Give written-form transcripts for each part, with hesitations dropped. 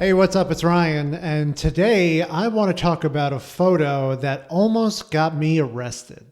Hey, what's up? It's Ryan, and today I want to talk about a photo that almost got me arrested.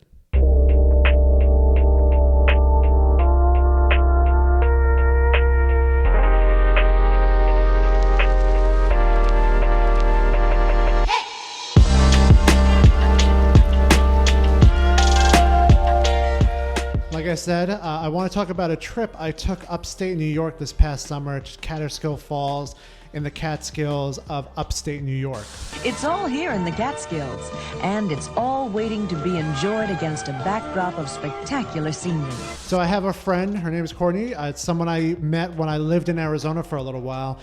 Like I said, I want to talk about a trip I took upstate New York this past summer to Catskills Falls in the Catskills of upstate New York. It's all here in the Catskills, and it's all waiting to be enjoyed against a backdrop of spectacular scenery. So I have a friend, her name is Courtney. It's someone I met when I lived in Arizona for a little while.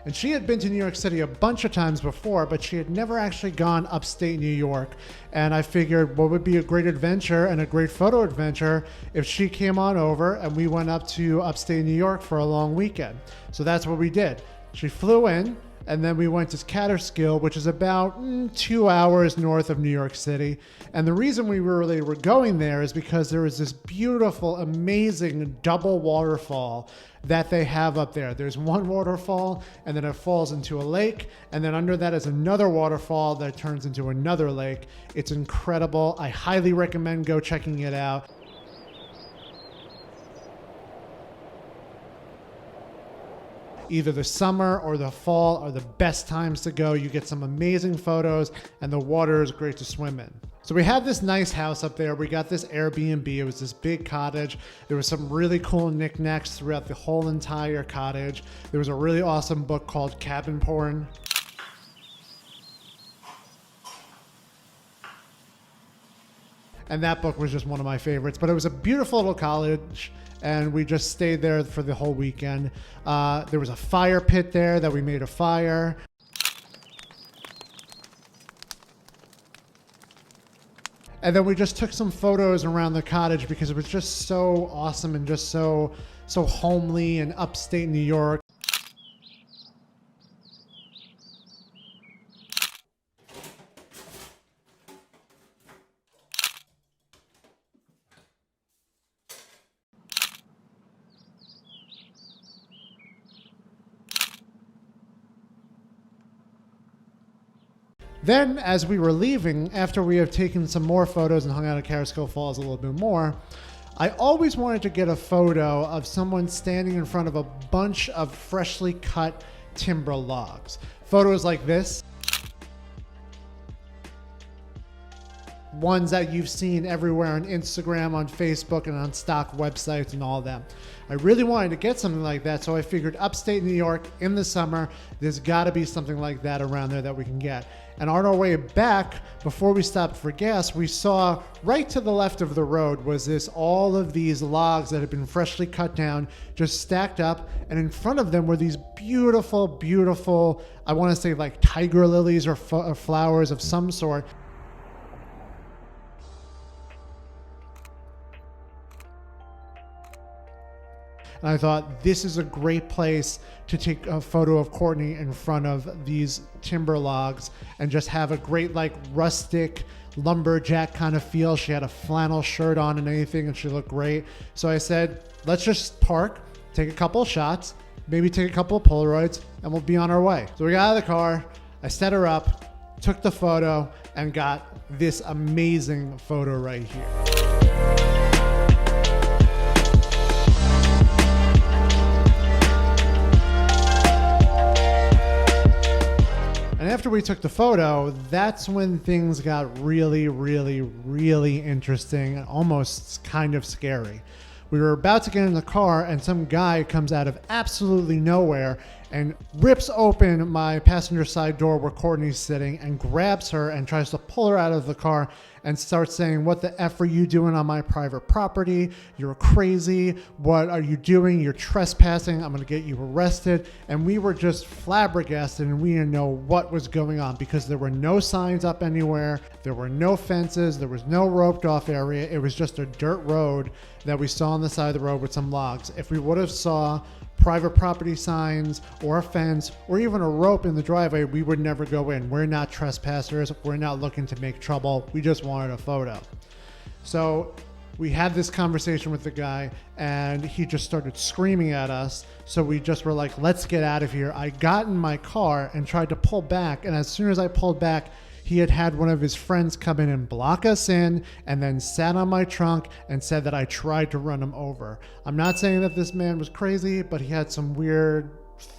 And she had been to New York City a bunch of times before, but she had never actually gone upstate New York. And I figured what would be a great adventure and a great photo adventure if she came on over and we went up to upstate New York for a long weekend. So that's what we did. She flew in, and then we went to Catskills, which is about 2 hours north of New York City. And the reason we really were going there is because there is this beautiful, amazing double waterfall that they have up there. There's one waterfall, and then it falls into a lake, and then under that is another waterfall that turns into another lake. It's incredible. I highly recommend go checking it out. Either the summer or the fall are the best times to go. You get some amazing photos, and the water is great to swim in. So we had this nice house up there. We got this Airbnb. It was this big cottage. There was some really cool knickknacks throughout the whole entire cottage. There was a really awesome book called Cabin Porn. And that book was just one of my favorites. But it was a beautiful little cottage, and we just stayed there for the whole weekend. There was a fire pit there that we made a fire. And then we just took some photos around the cottage because it was just so awesome and just so homely and upstate New York. Then, as we were leaving, after we have taken some more photos and hung out at Catskills Falls a little bit more, I always wanted to get a photo of someone standing in front of a bunch of freshly cut timber logs. Photos like this, ones that you've seen everywhere on Instagram, on Facebook, and on stock websites and all that. I really wanted to get something like that, so I figured upstate New York in the summer, there's got to be something like that around there that we can get. And on our way back, before we stopped for gas, we saw right to the left of the road was all of these logs that had been freshly cut down, just stacked up, and in front of them were these beautiful, beautiful, I want to say like tiger lilies or flowers of some sort. And I thought this is a great place to take a photo of Courtney in front of these timber logs and just have a great like rustic lumberjack kind of feel. She had a flannel shirt on and everything, and she looked great. So I said, let's just park, take a couple of shots, maybe take a couple of Polaroids, and we'll be on our way. So we got out of the car, I set her up, took the photo, and got this amazing photo right here. And after we took the photo, that's when things got really, really, really interesting and almost kind of scary. We were about to get in the car, and some guy comes out of absolutely nowhere and rips open my passenger side door where Courtney's sitting and grabs her and tries to pull her out of the car and starts saying, "What the F are you doing on my private property? You're crazy. What are you doing? You're trespassing. I'm going to get you arrested." And we were just flabbergasted, and we didn't know what was going on because there were no signs up anywhere. There were no fences. There was no roped off area. It was just a dirt road that we saw on the side of the road with some logs. If we would have saw private property signs or a fence or even a rope in the driveway, we would never go in. We're not trespassers. We're not looking to make trouble. We just wanted a photo. So We had this conversation with the guy and he just started screaming at us. So we just were like, let's get out of here. I got in my car and tried to pull back. And as soon as I pulled back, he had one of his friends come in and block us in and then sat on my trunk and said that I tried to run him over. I'm not saying that this man was crazy, but he had some weird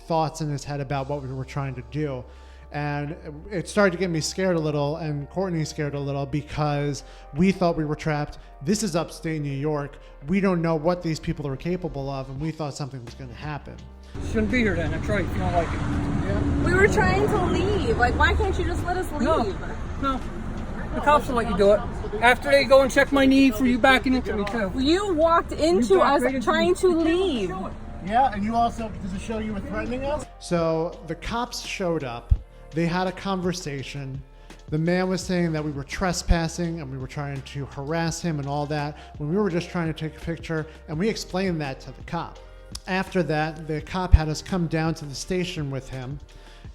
thoughts in his head about what we were trying to do. And it started to get me scared a little, and Courtney scared a little, because we thought we were trapped. This is upstate New York. We don't know what these people are capable of, and we thought something was going to happen. Shouldn't be here then. That's right. If you don't like it. Yeah. We were trying to leave. Like, why can't you just let us leave? No. The cops will let you do it. After they go and check my knee for you backing into me too. You walked into us trying to leave. Yeah, and you also, does it show you were threatening us? So the cops showed up. They had a conversation. The man was saying that we were trespassing and we were trying to harass him and all that, when we were just trying to take a picture, and we explained that to the cop. After that, the cop had us come down to the station with him,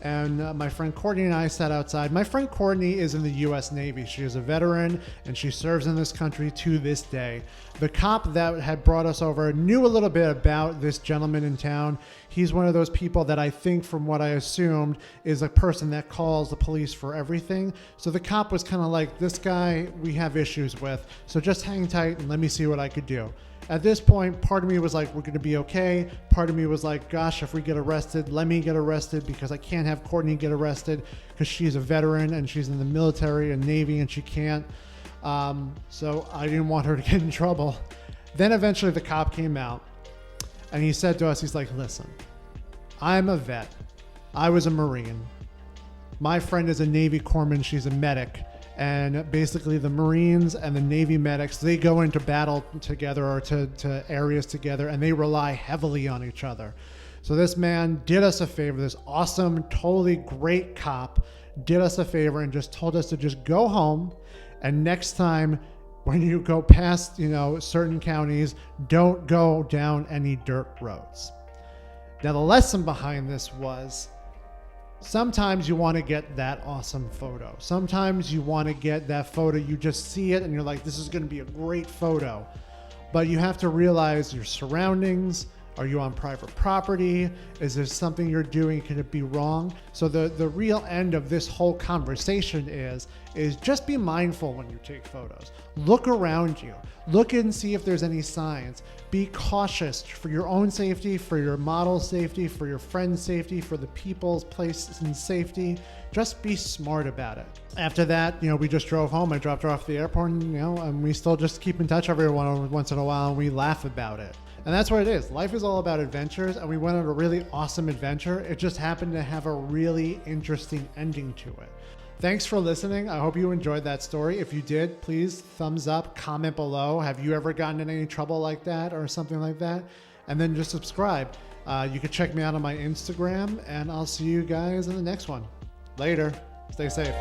and my friend Courtney and I sat outside. My friend Courtney is in the U.S. Navy. She is a veteran, and she serves in this country to this day. The cop that had brought us over knew a little bit about this gentleman in town. He's one of those people that I think, from what I assumed, is a person that calls the police for everything. So the cop was kind of like, this guy we have issues with, so just hang tight and let me see what I could do. At this point, part of me was like, we're going to be okay. Part of me was like, gosh, if we get arrested, let me get arrested, because I can't have Courtney get arrested because she's a veteran and she's in the military and Navy and she can't. So I didn't want her to get in trouble. Then eventually the cop came out and he said to us, he's like, listen, I'm a vet. I was a Marine. My friend is a Navy corpsman. She's a medic. And basically the Marines and the Navy medics, they go into battle together or to areas together, and they rely heavily on each other. So this man did us a favor. This awesome, totally great cop did us a favor and just told us to just go home. And next time when you go past, certain counties, don't go down any dirt roads. Now the lesson behind this was, sometimes you want to get that awesome photo. Sometimes you want to get that photo, you just see it and you're like, this is going to be a great photo. But you have to realize your surroundings. Are you on private property? Is there something you're doing? Can it be wrong? So the real end of this whole conversation is just be mindful when you take photos. Look around you. Look and see if there's any signs. Be cautious for your own safety, for your model's safety, for your friend's safety, for the people's place and safety. Just be smart about it. After that, we just drove home. I dropped her off at the airport, and we still just keep in touch every once in a while, and we laugh about it. And that's what it is. Life is all about adventures, and we went on a really awesome adventure. It just happened to have a really interesting ending to it. Thanks for listening. I hope you enjoyed that story. If you did, please thumbs up, comment below. Have you ever gotten in any trouble like that or something like that? And then just subscribe. You can check me out on my Instagram, and I'll see you guys in the next one. Later. Stay safe.